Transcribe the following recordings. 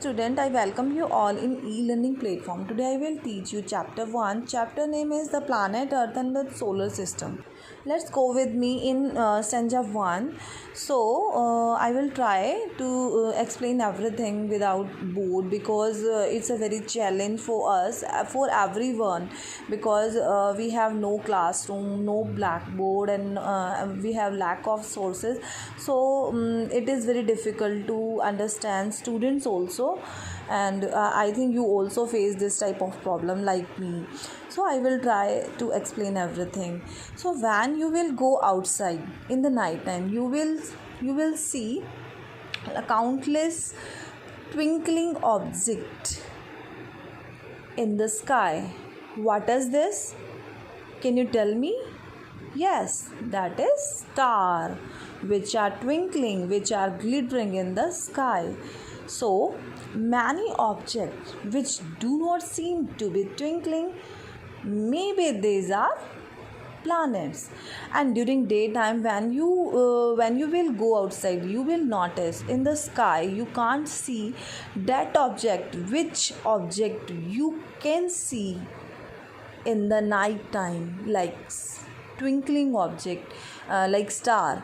student, I welcome you all in e-learning platform. Today I will teach you chapter 1. Chapter name is the planet Earth and the solar system. Let's go with me in stanza 1. So I will try to explain everything without bored because it's a very challenge for us, for everyone, because we have no classroom, no blackboard, and we have lack of sources. So it is very difficult to understand students also, and I think you also face this type of problem like me. So I will try to explain everything. So when you will go outside in the night time, you will see a countless twinkling object in the sky. What is this? Can you tell me? Yes, that is star, which are twinkling, which are glittering in the sky. So many objects which do not seem to be twinkling, maybe these are planets. And during daytime, when you will go outside, you will notice in the sky you can't see that object, which object you can see in the night time, like twinkling object, like star,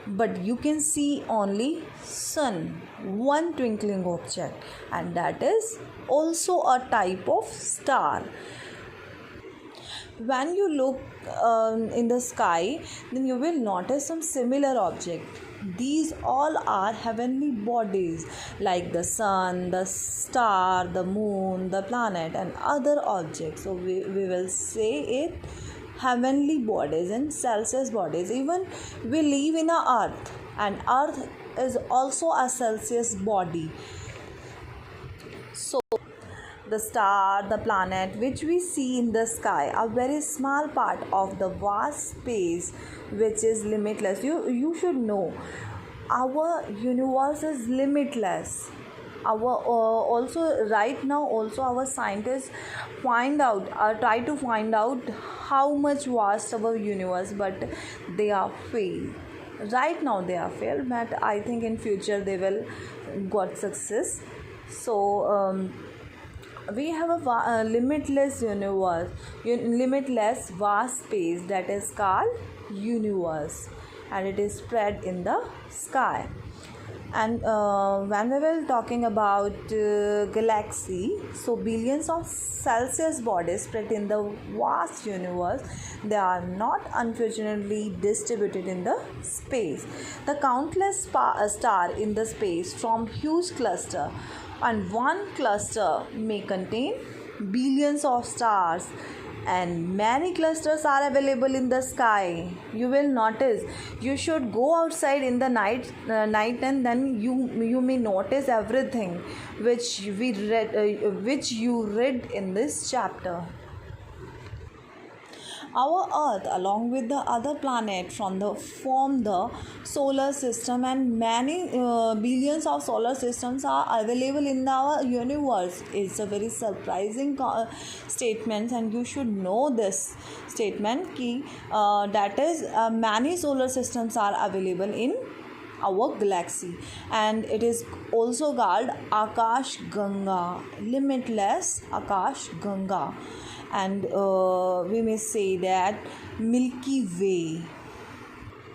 but you can see only sun, one twinkling object, and that is also a type of star. When you look in the sky, then you will notice some similar object. These all are heavenly bodies like the sun, the star, the moon, the planet, and other objects. So we will say it heavenly bodies and Celsius bodies. Even we live in a earth, and earth is also a Celsius body. So the star, the planet which we see in the sky, a very small part of the vast space which is limitless. You should know our universe is limitless. Our also right now also our scientists try to find out how much vast our universe, but they are failed. Right now they are failed, but I think in future they will got success. So we have a limitless universe, limitless vast space, that is called universe, and it is spread in the sky. And when we were talking about galaxy, so billions of Celsius bodies spread in the vast universe, they are not unfortunately distributed in the space. The countless star in the space from huge cluster, and one cluster may contain billions of stars, and many clusters are available in the sky. You will notice, you should go outside in the night and then you may notice everything which you read in this chapter. Our earth along with the other planet form the solar system, and many billions of solar systems are available in our universe. It's a very surprising statement, and you should know this statement that is many solar systems are available in our galaxy, and it is also called Akash Ganga, limitless Akash Ganga, and we may say that Milky Way.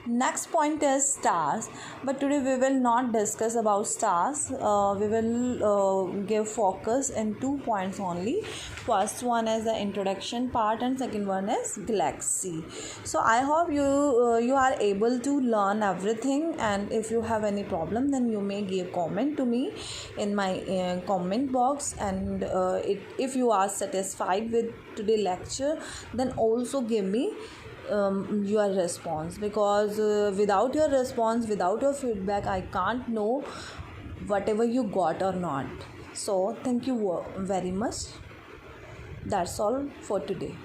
Next point is stars, but today we will not discuss about stars. We will give focus in 2 points only. First one is the introduction part, and second one is galaxy. So I hope you are able to learn everything, and if you have any problem, then you may give comment to me in my comment box, and if you are satisfied with today's lecture, then also give me your response, because without your response, without your feedback, I can't know whatever you got or not. So thank you very much. That's all for today.